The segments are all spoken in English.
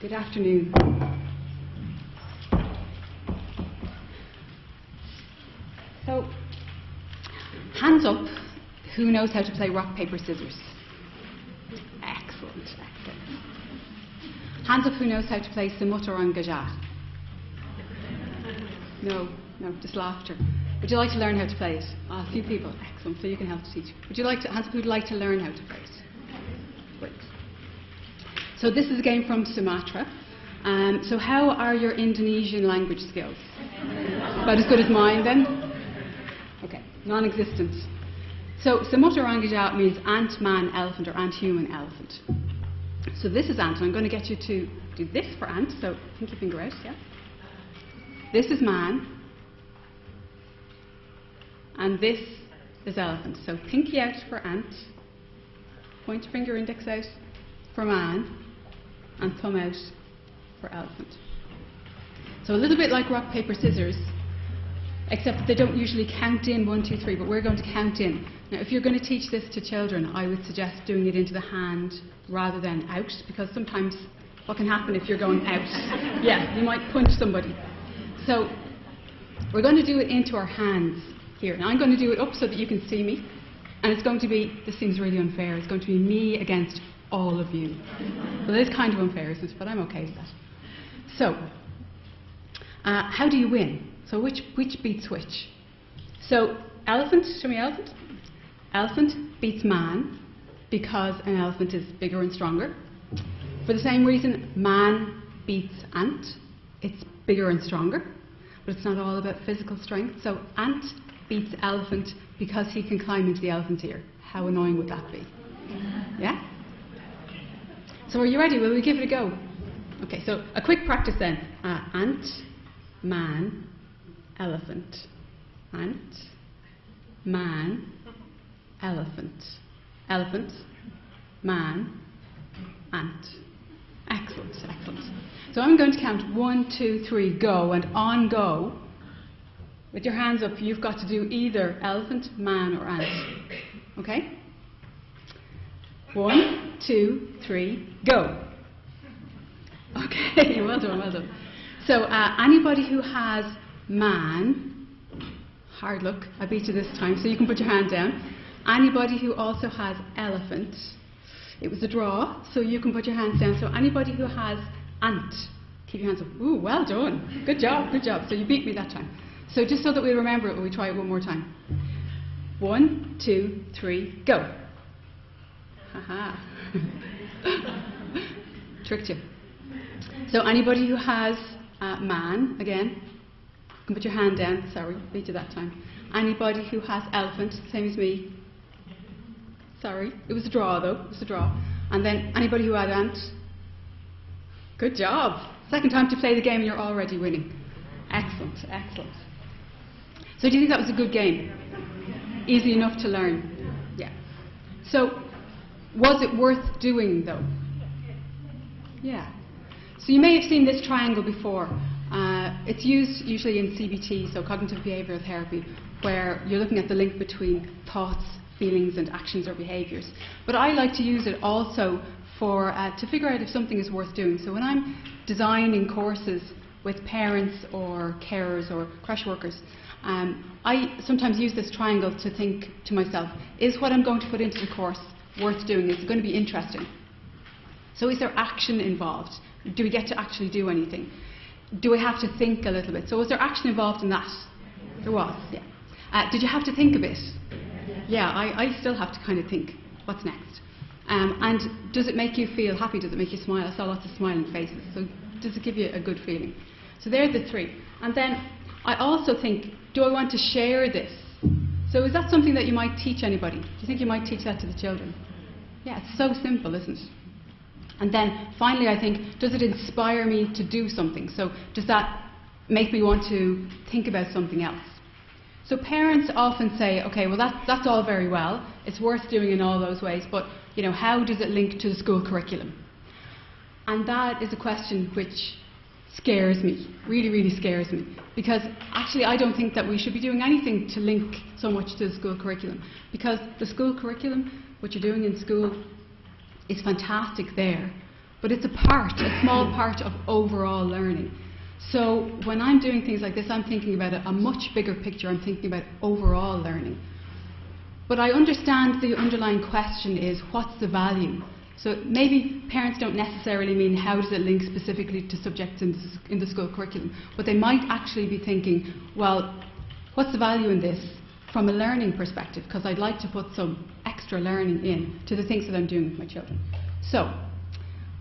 Good afternoon. So, hands up, who knows how to play rock, paper, scissors? Excellent, excellent. Hands up, who knows how to play Samut or Angaja? No, just laughter. Would you like to learn how to play it? A few people, excellent, so you can help to teach. Would you like to, hands up, who'd like to learn how to play it? Great. So this is a game from Sumatra. So how are your Indonesian language skills? About as good as mine then? Okay, non-existent. So Samut or Angaja means ant, man, elephant, or ant, human, elephant. So this is ant, and I'm going to get you to do this for ant, so pinky finger out, yeah? This is man, and this is elephant. So pinky out for ant, pointer finger index out for man, and thumb out for elephant. So a little bit like rock, paper, scissors, except that they don't usually count in 1, 2, 3, but we're going to count in. Now if you're going to teach this to children, I would suggest doing it into the hand rather than out, because sometimes what can happen if you're going out? Yeah, you might punch somebody. So we're going to do it into our hands here. Now I'm going to do it up so that you can see me, and it's going to be, this seems really unfair, it's going to be me against all of you. Well, it is kind of unfair, isn't it? But I'm okay with that. So, how do you win? So which beats which? So elephant, show me elephant. Elephant beats man because an elephant is bigger and stronger. For the same reason, man beats ant. It's bigger and stronger, but it's not all about physical strength. So ant beats elephant because he can climb into the elephant's ear. How annoying would that be? Yeah? So are you ready? Will we give it a go? Okay, so a quick practice then. Ant, man, elephant. Ant, man, elephant. Elephant, man, ant. Excellent, excellent. So I'm going to count 1, 2, 3, go, and on go, with your hands up, you've got to do either elephant, man, or ant. Okay? 1, 2, 3, go. Okay, well done, well done. So anybody who has man, hard luck, I beat you this time, so you can put your hand down. Anybody who also has elephant, it was a draw, so you can put your hands down. So anybody who has ant, keep your hands up. Ooh, well done. Good job, good job. So you beat me that time. So just so that we remember it, we'll try it one more time. 1, 2, 3, go. Haha. Tricked you. So anybody who has man, again, you can put your hand down. Sorry, beat you that time. Anybody who has elephant, same as me. Sorry, it was a draw though, it was a draw. And then anybody who had ant. Good job. Second time to play the game and you're already winning. Excellent, excellent. So do you think that was a good game? Easy enough to learn? Yeah. So, was it worth doing though? Yeah. So you may have seen this triangle before. It's used usually in CBT, so cognitive behavioural therapy, where you're looking at the link between thoughts, feelings and actions or behaviours. But I like to use it also for to figure out if something is worth doing. So when I'm designing courses with parents or carers or crash workers, I sometimes use this triangle to think to myself, is what I'm going to put into the course worth doing? Is it going to be interesting? So is there action involved? Do we get to actually do anything? Do we have to think a little bit? So was there action involved in that? There was, yeah. Did you have to think a bit? Yeah, I still have to kind of think, what's next? And does it make you feel happy? Does it make you smile? I saw lots of smiling faces. So does it give you a good feeling? So there are the three. And then I also think, do I want to share this? So is that something that you might teach anybody? Do you think you might teach that to the children? Yeah, it's so simple, isn't it? And then finally I think, does it inspire me to do something? So does that make me want to think about something else? So parents often say, okay, well that's all very well, it's worth doing in all those ways, but you know, how does it link to the school curriculum? And that is a question which scares me, really, really scares me, because actually I don't think that we should be doing anything to link so much to the school curriculum, because the school curriculum, what you're doing in school, is fantastic there, but it's a small part of overall learning. So when I'm doing things like this, I'm thinking about a much bigger picture. I'm thinking about overall learning. But I understand the underlying question is, what's the value? So maybe parents don't necessarily mean how does it link specifically to subjects in the school curriculum, but they might actually be thinking, well, what's the value in this from a learning perspective? Because I'd like to put some extra learning in to the things that I'm doing with my children. So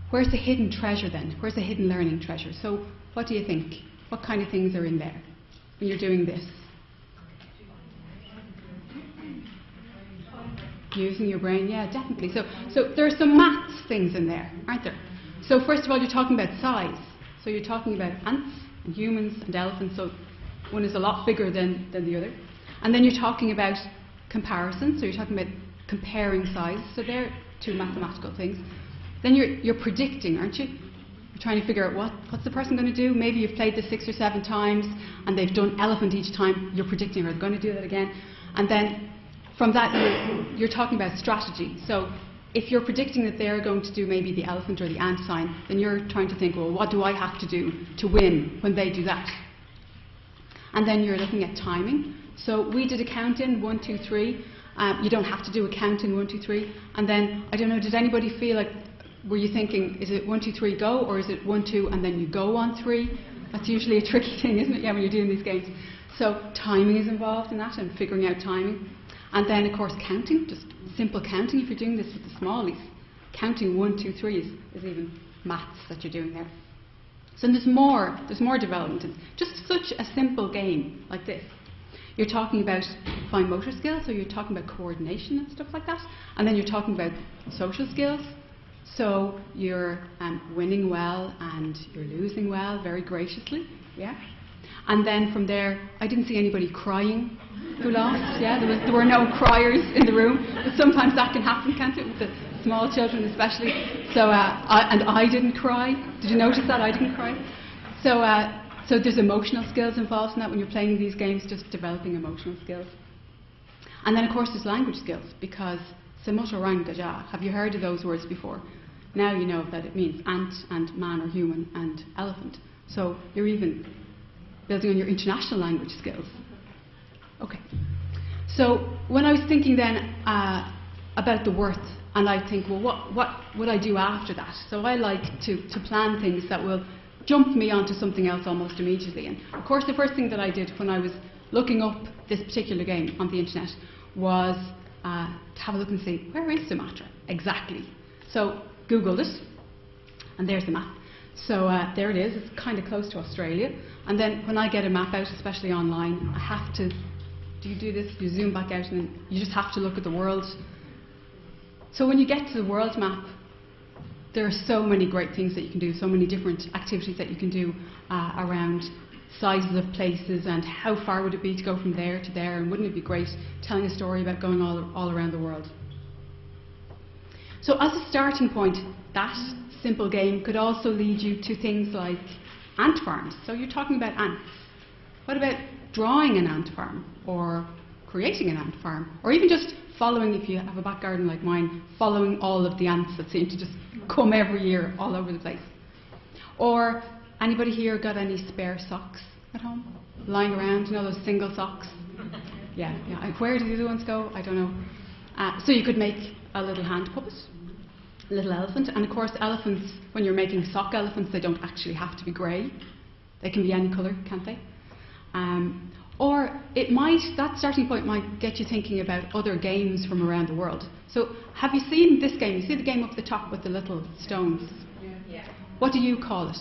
where's the hidden treasure then? Where's the hidden learning treasure? So what do you think? What kind of things are in there when you're doing this? Using your brain, yeah, definitely. So there are some maths things in there, aren't there? So first of all, you're talking about size. So you're talking about ants and humans and elephants. So one is a lot bigger than the other. And then you're talking about comparison. So you're talking about comparing sizes. So they're two mathematical things. Then you're predicting, aren't you? You're trying to figure out what's the person going to do. Maybe you've played this 6 or 7 times and they've done elephant each time. You're predicting, are they going to do that again? And then from that, you're talking about strategy. So if you're predicting that they're going to do maybe the elephant or the ant sign, then you're trying to think, well, what do I have to do to win when they do that? And then you're looking at timing. So we did a count-in, 1, 2, 3. You don't have to do a count-in, 1, 2, 3. And then, I don't know, did anybody feel like, were you thinking, is it 1, 2, 3, go, or is it 1, 2, and then you go on 3? That's usually a tricky thing, isn't it? Yeah, when you're doing these games. So timing is involved in that, and figuring out timing. And then, of course, counting, just simple counting. If you're doing this with the smallies, counting 1, 2, 3 is even maths that you're doing there. So there's more development in just such a simple game like this. You're talking about fine motor skills, so you're talking about coordination and stuff like that. And then you're talking about social skills. So you're winning well and you're losing well, very graciously. Yeah. And then from there, I didn't see anybody crying who lost. Yeah, there were no criers in the room. But sometimes that can happen, can't it, with the small children especially. So I didn't cry. Did you notice that? I didn't cry. So there's emotional skills involved in that when you're playing these games, just developing emotional skills. And then, of course, there's language skills, because Semotorangaja, have you heard of those words before? Now you know that it means ant and man or human and elephant. So you're even building on your international language skills. Okay. So when I was thinking then about the worth, and I think, well, what would I do after that? So I like to plan things that will jump me onto something else almost immediately. And of course, the first thing that I did when I was looking up this particular game on the internet was to have a look and see, where is Sumatra exactly? So Googled it, and there's the map. So there it is. It's kind of close to Australia. And then when I get a map out, especially online, I have to, do you do this? You zoom back out and then you just have to look at the world. So when you get to the world map, there are so many great things that you can do, so many different activities that you can do around sizes of places and how far would it be to go from there to there, and wouldn't it be great telling a story about going all around the world. So as a starting point, that simple game could also lead you to things like ant farms. So you're talking about ants. What about drawing an ant farm, or creating an ant farm, or even just following, if you have a back garden like mine, following all of the ants that seem to just come every year all over the place. Or anybody here got any spare socks at home lying around? You know, those single socks? Yeah. And where do the other ones go? I don't know. So you could make a little hand puppet, a little elephant. And of course, elephants, when you're making sock elephants, they don't actually have to be grey. They can be any colour, can't they? Or it might, that starting point might get you thinking about other games from around the world. So have you seen this game? You see the game up the top with the little stones? Yeah. What do you call it?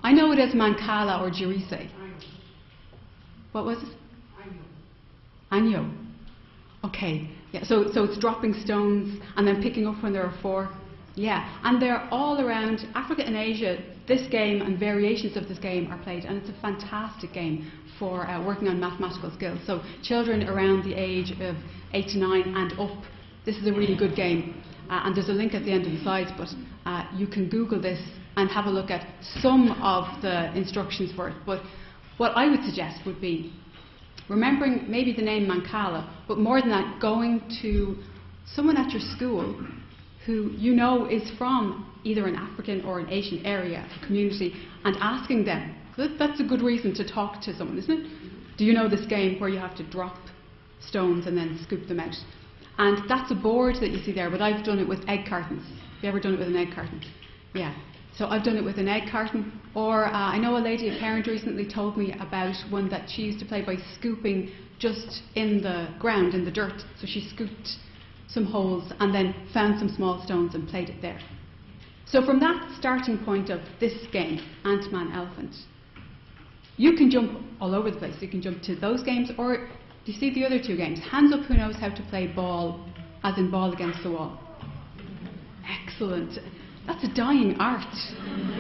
I know it as Mancala or Girise. What was it? Anyo. Okay. Yeah. So it's dropping stones and then picking up when there are 4. Yeah. And they're all around Africa and Asia. This game and variations of this game are played, and it's a fantastic game for working on mathematical skills. So children around the age of 8 to 9 and up, this is a really good game. And there's a link at the end of the slides, but you can Google this and have a look at some of the instructions for it. But what I would suggest would be remembering maybe the name Mancala, but more than that, going to someone at your school who you know is from either an African or an Asian area, community, and asking them. That's a good reason to talk to someone, isn't it? Do you know this game where you have to drop stones and then scoop them out? And that's a board that you see there, but I've done it with egg cartons. Have you ever done it with an egg carton? Yeah. So I've done it with an egg carton. Or I know a lady, a parent recently told me about one that she used to play by scooping just in the ground, in the dirt. So she scooped some holes and then found some small stones and played it there. So from that starting point of this game, Ant-Man Elephant, you can jump all over the place. You can jump to those games, or do you see the other two games? Hands up who knows how to play ball, as in ball against the wall. Excellent. That's a dying art.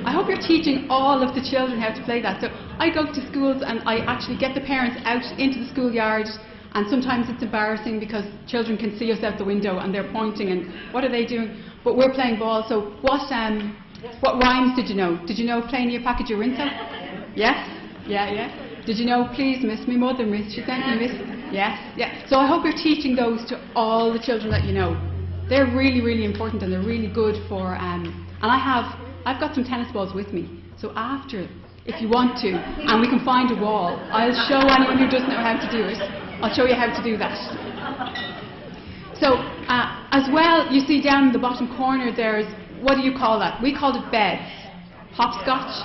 I hope you're teaching all of the children how to play that. So I go to schools and I actually get the parents out into the schoolyard, and sometimes it's embarrassing because children can see us out the window and they're pointing and what are they doing? But we're playing ball. So what rhymes did you know? Did you know play in your package your rinse out? Yes? Yeah. Did you know please miss me mother miss? She sent me miss. Yes? Yeah. So I hope you're teaching those to all the children that you know. They're really, really important and they're really good for, and I've got some tennis balls with me. So after, if you want to, and we can find a wall, I'll show anyone who doesn't know how to do it. I'll show you how to do that. So as well, you see down in the bottom corner there's, what do you call that? We called it beds. Hopscotch?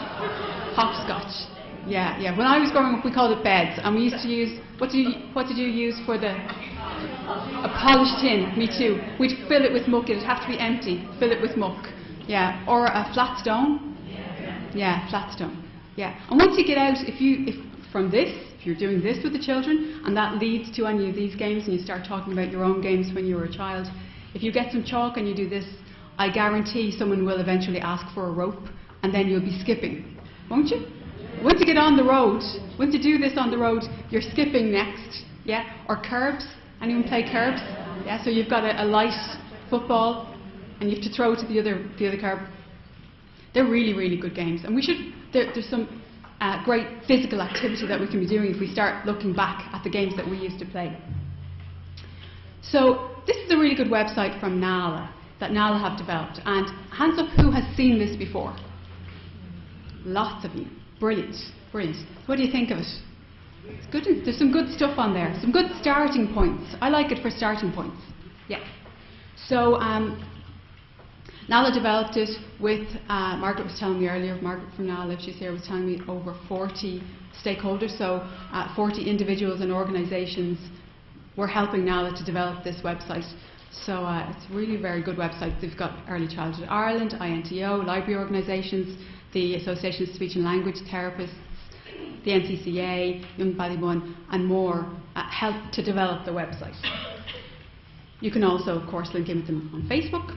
Hopscotch. Yeah. When I was growing up, we called it beds, and we used to use, what did you use for the, a polished tin? Me too. We'd fill it with muck. It'd have to be empty. Fill it with muck. Yeah. Or a flat stone. Yeah, flat stone. Yeah. And once you get out, if you're doing this with the children, and that leads to any of these games, and you start talking about your own games when you were a child, if you get some chalk and you do this, I guarantee someone will eventually ask for a rope, and then you'll be skipping, won't you? Once you get on the road, once you do this on the road, you're skipping next. Yeah. Or curbs. Anyone play curbs? Yeah. So you've got a light football, and you have to throw it to the other curb. They're really, really good games, and there's some great physical activity that we can be doing if we start looking back at the games that we used to play. So this is a really good website from NALA that NALA have developed, and hands up who has seen this before? Lots of you. Brilliant. What do you think of it? It's good. There's some good stuff on there. Some good starting points. I like it for starting points. Yeah. So NALA developed it with, Margaret was telling me earlier, Margaret from NALA, if she's here, was telling me over 40 stakeholders, so 40 individuals and organisations were helping NALA to develop this website. So it's a really very good website. They've got Early Childhood Ireland, INTO, library organisations, the Association of Speech and Language Therapists, the NCCA, Young Ballymun, and more help to develop the website. You can also, of course, link in with them on Facebook.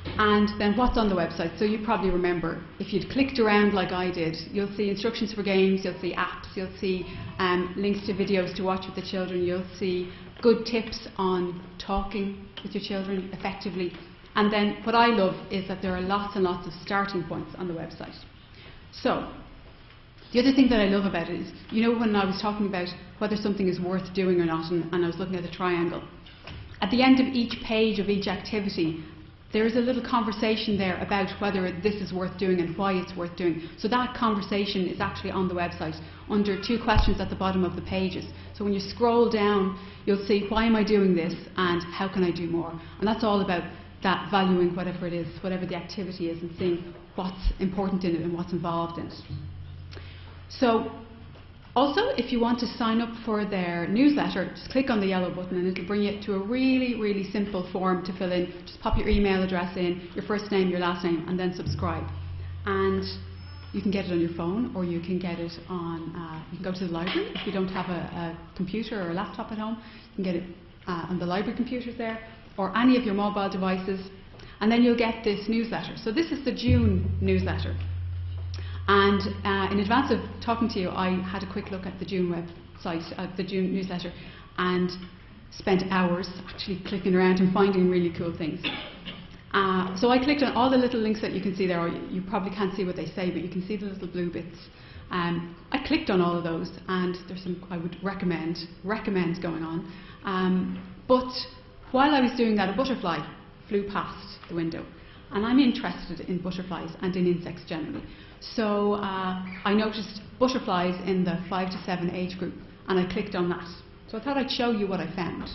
And then what's on the website? So you probably remember, if you'd clicked around like I did, you'll see instructions for games, you'll see apps, you'll see links to videos to watch with the children, you'll see good tips on talking with your children effectively. And then what I love is that there are lots and lots of starting points on the website. So the other thing that I love about it is, you know, when I was talking about whether something is worth doing or not, and I was looking at the triangle, at the end of each page of each activity, there is a little conversation there about whether this is worth doing and why it's worth doing. So that conversation is actually on the website under 2 questions at the bottom of the pages. So when you scroll down, you'll see, why am I doing this and how can I do more? And that's all about that valuing whatever it is, whatever the activity is, and seeing what's important in it and what's involved in it. So also, if you want to sign up for their newsletter, just click on the yellow button and it'll bring you to a really, really simple form to fill in. Just pop your email address in, your first name, your last name, and then subscribe. And you can get it on your phone, or you can get it on, you can go to the library. If you don't have a computer or a laptop at home, you can get it on the library computers there, or any of your mobile devices. And then you'll get this newsletter. So this is the June newsletter. And in advance of talking to you, I had a quick look at the June website, the June newsletter, and spent hours actually clicking around and finding really cool things. So I clicked on all the little links that you can see there, or you probably can't see what they say, but you can see the little blue bits. I clicked on all of those, and there's some I would recommend going on. But while I was doing that, a butterfly flew past the window. And I'm interested in butterflies and in insects generally. So I noticed butterflies in the 5 to 7 age group, and I clicked on that. So I thought I'd show you what I found.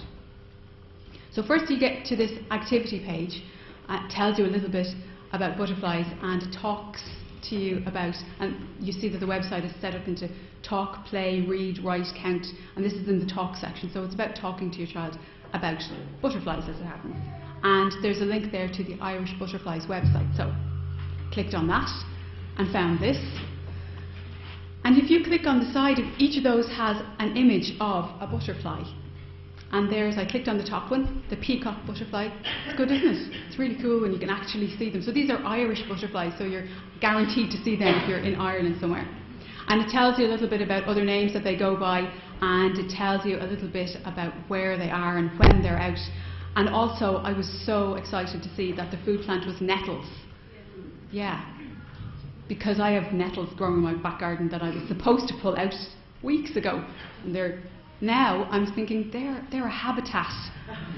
So first you get to this activity page. It tells you a little bit about butterflies, and it talks to you about, and you see that the website is set up into talk, play, read, write, count, and this is in the talk section. So it's about talking to your child about butterflies as it happens. And there's a link there to the Irish Butterflies website. So clicked on that and found this. And if you click on the side of each of those has an image of a butterfly. And there's, I clicked on the top one, the peacock butterfly. It's good, isn't it? It's really cool when you can actually see them. So these are Irish butterflies, so you're guaranteed to see them if you're in Ireland somewhere. And it tells you a little bit about other names that they go by, and it tells you a little bit about where they are and when they're out. And also, I was so excited to see that the food plant was nettles. Yeah, because I have nettles growing in my back garden that I was supposed to pull out weeks ago. And now I'm thinking they're a habitat.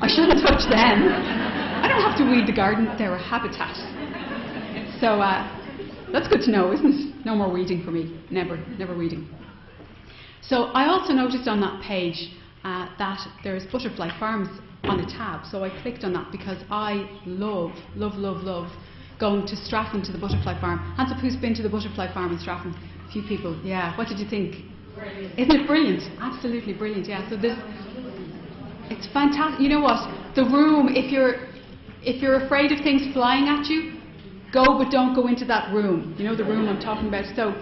I shouldn't touch them. I don't have to weed the garden, they're a habitat. So that's good to know, isn't it? No more weeding for me. Never weeding. So I also noticed on that page that there's butterfly farms on a tab. So I clicked on that because I love going to Stratham to the butterfly farm. Hands up who's been to the butterfly farm in Stratham? A few people. Yeah. What did you think? Brilliant. Isn't it brilliant? Absolutely brilliant. Yeah. So it's fantastic. You know what? The room. If you're afraid of things flying at you, go, but don't go into that room. You know the room I'm talking about. So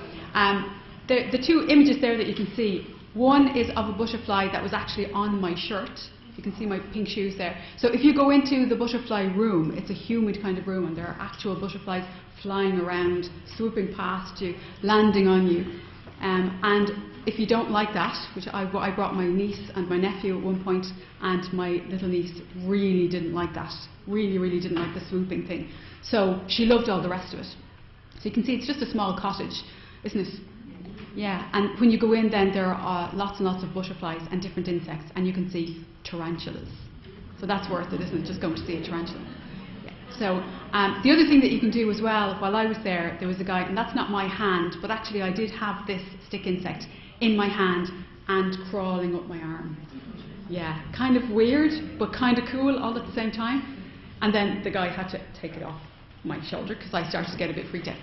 the two images there that you can see. One is of a butterfly that was actually on my shirt. You can see my pink shoes there. So if you go into the butterfly room, it's a humid kind of room, and there are actual butterflies flying around, swooping past you, landing on you. And if you don't like that, which I brought my niece and my nephew at one point, and my little niece really didn't like that. Really didn't like the swooping thing. So she loved all the rest of it. So you can see it's just a small cottage, isn't it? Yeah, and when you go in then there are lots and lots of butterflies and different insects, and you can see tarantulas. So that's worth it, isn't it, just going to see a tarantula. Yeah. So the other thing that you can do as well, while I was there was a guy, and that's not my hand, but actually I did have this stick insect in my hand and crawling up my arm. Yeah, kind of weird, but kind of cool all at the same time. And then the guy had to take it off my shoulder because I started to get a bit freaked out.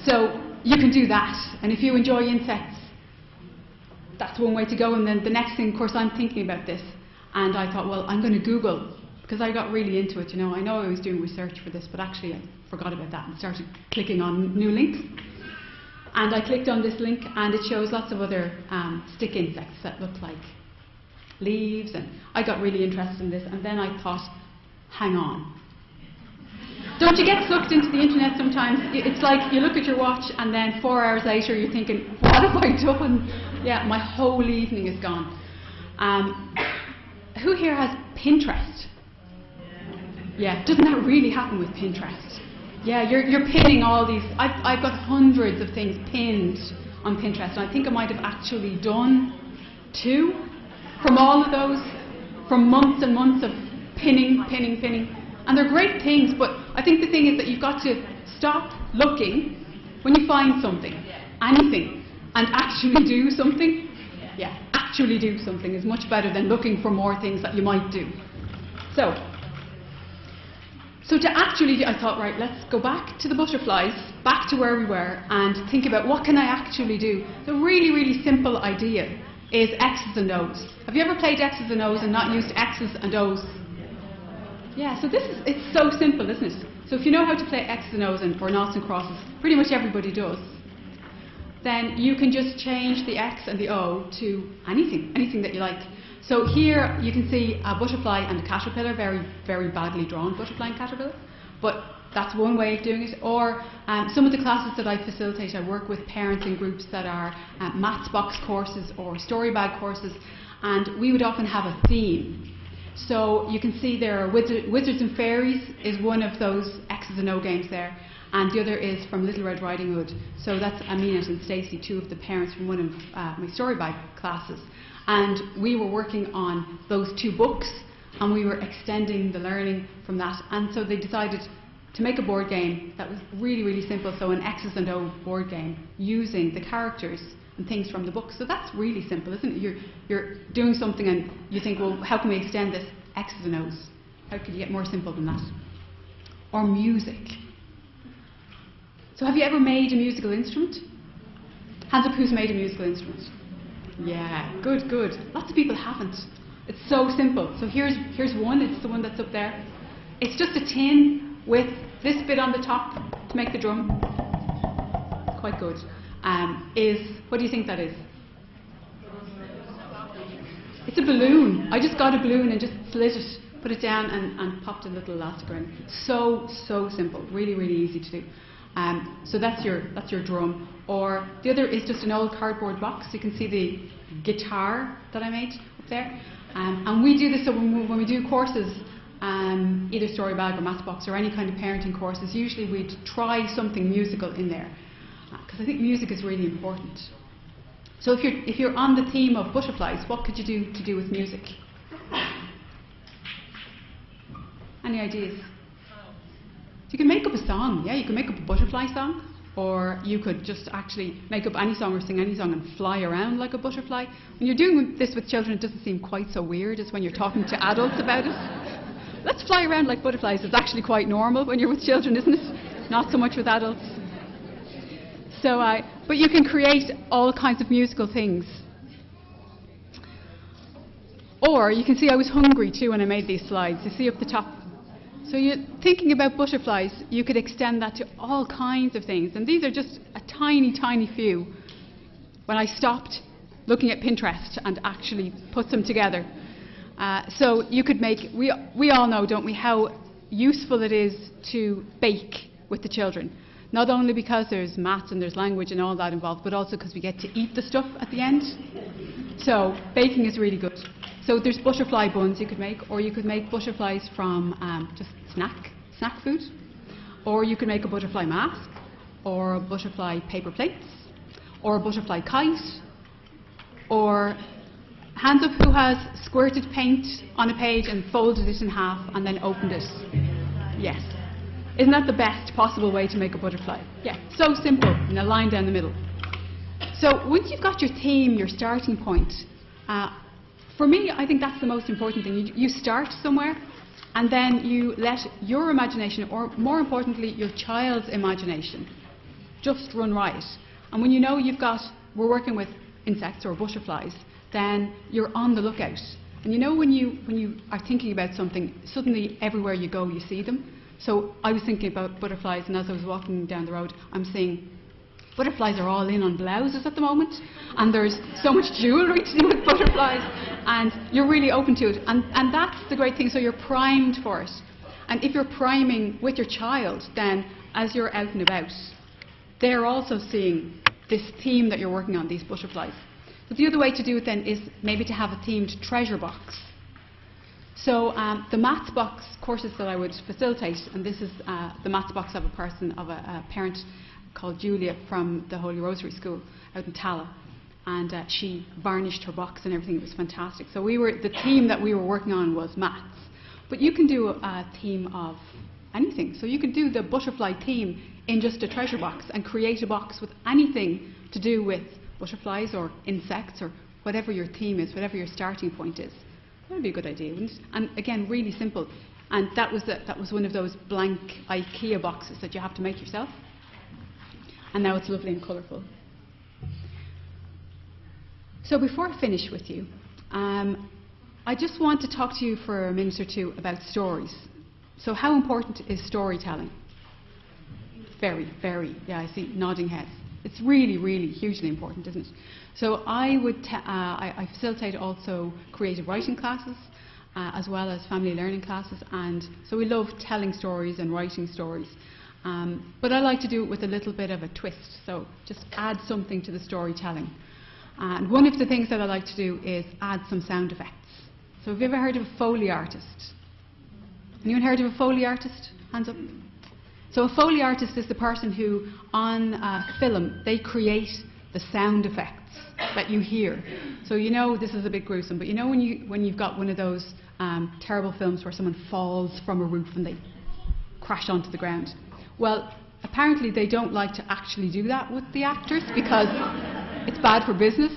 So you can do that, and if you enjoy insects, that's one way to go. And then the next thing, of course, I'm thinking about this, and I thought, well, I'm going to Google, because I got really into it, you know. I know I was doing research for this, but actually I forgot about that and started clicking on new links. And I clicked on this link, and it shows lots of other stick insects that look like leaves, and I got really interested in this, and then I thought, hang on. Don't you get sucked into the internet sometimes? It's like you look at your watch and then 4 hours later you're thinking, what have I done? Yeah, my whole evening is gone. Who here has Pinterest? Yeah, doesn't that really happen with Pinterest? Yeah, you're pinning all these. I've got hundreds of things pinned on Pinterest, and I think I might have actually done 2 from all of those, from months and months of pinning. And they're great things, but I think the thing is that you've got to stop looking when you find something, anything, and actually do something. Yeah, actually do something is much better than looking for more things that you might do. So to actually, I thought, right, let's go back to the butterflies, back to where we were, and think about what can I actually do. The really simple idea is X's and O's. Have you ever played X's and O's and not used X's and O's? Yeah, so it's so simple, isn't it? So if you know how to play X's and O's or noughts and crosses, pretty much everybody does, then you can just change the X and the O to anything that you like. So here you can see a butterfly and a caterpillar, very badly drawn butterfly and caterpillar, but that's one way of doing it. Or some of the classes that I facilitate, I work with parents in groups that are maths box courses or story bag courses, and we would often have a theme. So you can see there are Wizards and Fairies is one of those X's and O games there, and the other is from Little Red Riding Hood. So that's Aminat and Stacey, 2 of the parents from one of my story bag classes. And we were working on those 2 books, and we were extending the learning from that. And so they decided to make a board game that was really, really simple, so an X's and O board game using the characters and things from the book. So that's really simple, isn't it? You're doing something and you think, well, how can we extend this X's and O's? How could you get more simple than that? Or music. So have you ever made a musical instrument? Hands up who's made a musical instrument. Yeah, good, good. Lots of people haven't. It's so simple. So here's one, it's the one that's up there. It's just a tin with this bit on the top to make the drum. Quite good. What do you think that is? It's a balloon. I just got a balloon and just slit it, put it down and popped a little elastic around it. So simple. Really, really easy to do. So that's your drum. Or the other is just an old cardboard box. You can see the guitar that I made up there. And we do this so when we do courses, either Story Bag or Mathbox or any kind of parenting courses, usually we'd try something musical in there. Because I think music is really important. So if you're on the theme of butterflies, what could you do to do with music? Any ideas? You can make up a song, yeah, you can make up a butterfly song, or you could just actually make up any song or sing any song and fly around like a butterfly. When you're doing this with children, it doesn't seem quite so weird as when you're talking to adults about it. Let's fly around like butterflies. It's actually quite normal when you're with children, isn't it? Not so much with adults. So, but you can create all kinds of musical things. Or you can see I was hungry too when I made these slides. You see up the top. So you're thinking about butterflies, you could extend that to all kinds of things. And these are just a tiny, tiny few. When I stopped looking at Pinterest and actually put them together. So you could make, we all know, don't we, how useful it is to bake with the children. Not only because there's maths and there's language and all that involved, but also because we get to eat the stuff at the end. So baking is really good. So there's butterfly buns you could make, or you could make butterflies from just snack food, or you could make a butterfly mask, or a butterfly paper plates, or a butterfly kite, or hands up who has squirted paint on a page and folded it in half and then opened it. Yes. Isn't that the best possible way to make a butterfly? Yeah, so simple, in a line down the middle. So once you've got your theme, your starting point, for me, I think that's the most important thing. You start somewhere, and then you let your imagination, or more importantly, your child's imagination, just run riot. And when you know we're working with insects or butterflies, then you're on the lookout. And you know when you are thinking about something, suddenly everywhere you go, you see them. So I was thinking about butterflies, and as I was walking down the road, I'm seeing butterflies are all in on blouses at the moment, and there's so much jewellery to do with butterflies, and you're really open to it. And that's the great thing, so you're primed for it. And if you're priming with your child, then as you're out and about, they're also seeing this theme that you're working on, these butterflies. But the other way to do it then is maybe to have a themed treasure box. So the maths box courses that I would facilitate, and this is the maths box of a parent called Julia from the Holy Rosary School out in Tala, and she varnished her box and everything. It was fantastic. So the theme that we were working on was maths, but you can do a theme of anything. So you can do the butterfly theme in just a treasure box and create a box with anything to do with butterflies or insects or whatever your theme is, whatever your starting point is. That would be a good idea, wouldn't it? And again, really simple. And that was one of those blank IKEA boxes that you have to make yourself. And now it's lovely and colourful. So before I finish with you, I just want to talk to you for a minute or two about stories. So how important is storytelling? Very, very. Yeah, I see nodding heads. It's really, really hugely important, isn't it? So I facilitate also creative writing classes, as well as family learning classes, and so we love telling stories and writing stories. But I like to do it with a little bit of a twist, so just add something to the storytelling. And one of the things that I like to do is add some sound effects. So have you ever heard of a Foley artist? Anyone heard of a Foley artist? Hands up. So a Foley artist is the person who, on film, they create the sound effects that you hear. So you know this is a bit gruesome, but you know when you've got one of those terrible films where someone falls from a roof and they crash onto the ground. Well, apparently they don't like to actually do that with the actors because it's bad for business.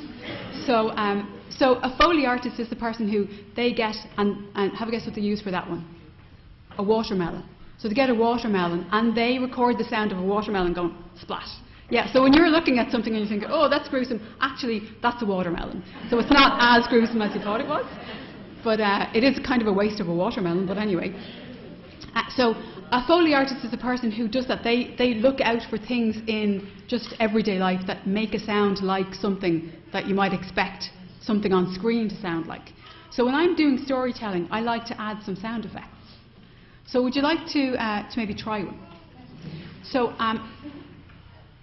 So a Foley artist is the person who they get, and have a guess what they use for that one? A watermelon. So they get a watermelon and they record the sound of a watermelon going splat. Yeah, so when you're looking at something and you think, oh, that's gruesome, actually that's a watermelon. So it's not as gruesome as you thought it was, but it is kind of a waste of a watermelon, but anyway. So a Foley artist is a person who does that. They look out for things in just everyday life that make a sound like something that you might expect something on screen to sound like. So when I'm doing storytelling, I like to add some sound effects. So would you like to maybe try one? So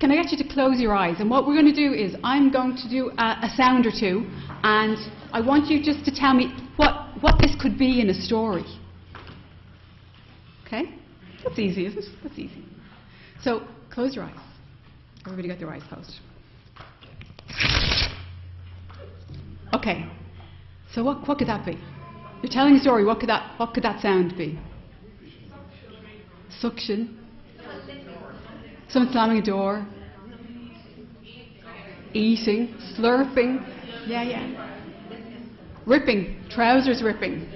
can I get you to close your eyes? And what we're going to do is I'm going to do a sound or two, and I want you just to tell me what this could be in a story. Okay? That's easy, isn't it? That's easy. So close your eyes. Everybody got their eyes closed. Okay. So what could that be? You're telling a story. What could that sound be? Suction. Someone slamming a door. Eating. Slurping. Yeah. Ripping. Trousers ripping.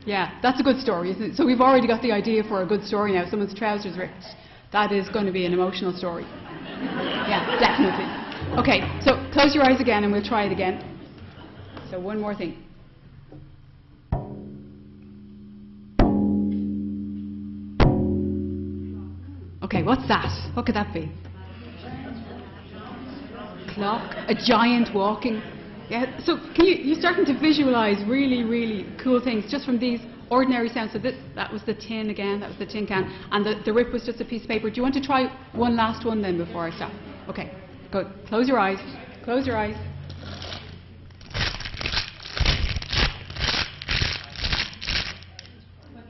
Yeah, that's a good story, isn't it? So we've already got the idea for a good story now. Someone's trousers ripped. That is going to be an emotional story. Yeah, definitely. Okay, so close your eyes again and we'll try it again. So one more thing. Okay, what's that? What could that be? Clock. A giant walking. Yeah. So can you're starting to visualize really, really cool things just from these ordinary sounds. So that was the tin again. That was the tin can, and the rip was just a piece of paper. Do you want to try one last one then before I stop? Okay. Good. Close your eyes. Close your eyes.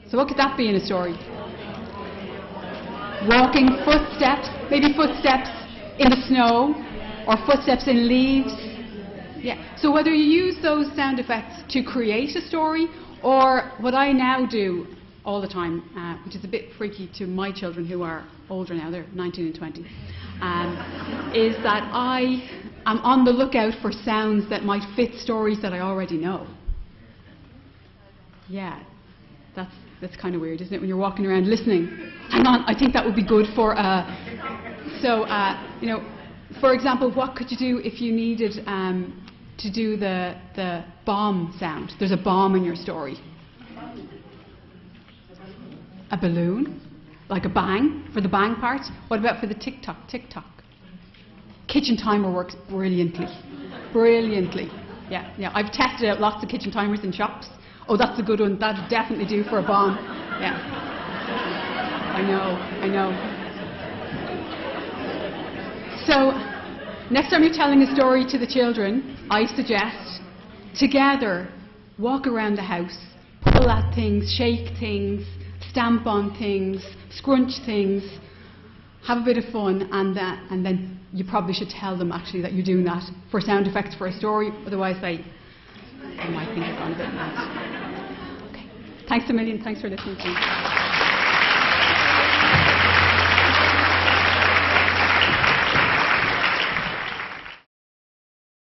So what could that be in a story? Walking footsteps, maybe footsteps in the snow or footsteps in leaves. Yeah. So whether you use those sound effects to create a story, or what I now do all the time, which is a bit freaky to my children who are older now, they're 19 and 20, is that I am on the lookout for sounds that might fit stories that I already know. Yeah. That's kind of weird, isn't it, when you're walking around listening? Hang on, I think that would be good for, you know, for example, what could you do if you needed to do the bomb sound? There's a bomb in your story. A balloon? Like a bang, for the bang part? What about for the tick-tock, tick-tock? Kitchen timer works brilliantly. Brilliantly. Yeah. I've tested out lots of kitchen timers in shops. Oh, that's a good one. That'd definitely do for a bomb. Yeah. I know. So, next time you're telling a story to the children, I suggest, together, walk around the house, pull at things, shake things, stamp on things, scrunch things, have a bit of fun, and then you probably should tell them actually that you're doing that for sound effects for a story, otherwise they might think you're gone a bit mad. Okay. Thanks a million. Thanks for listening to me.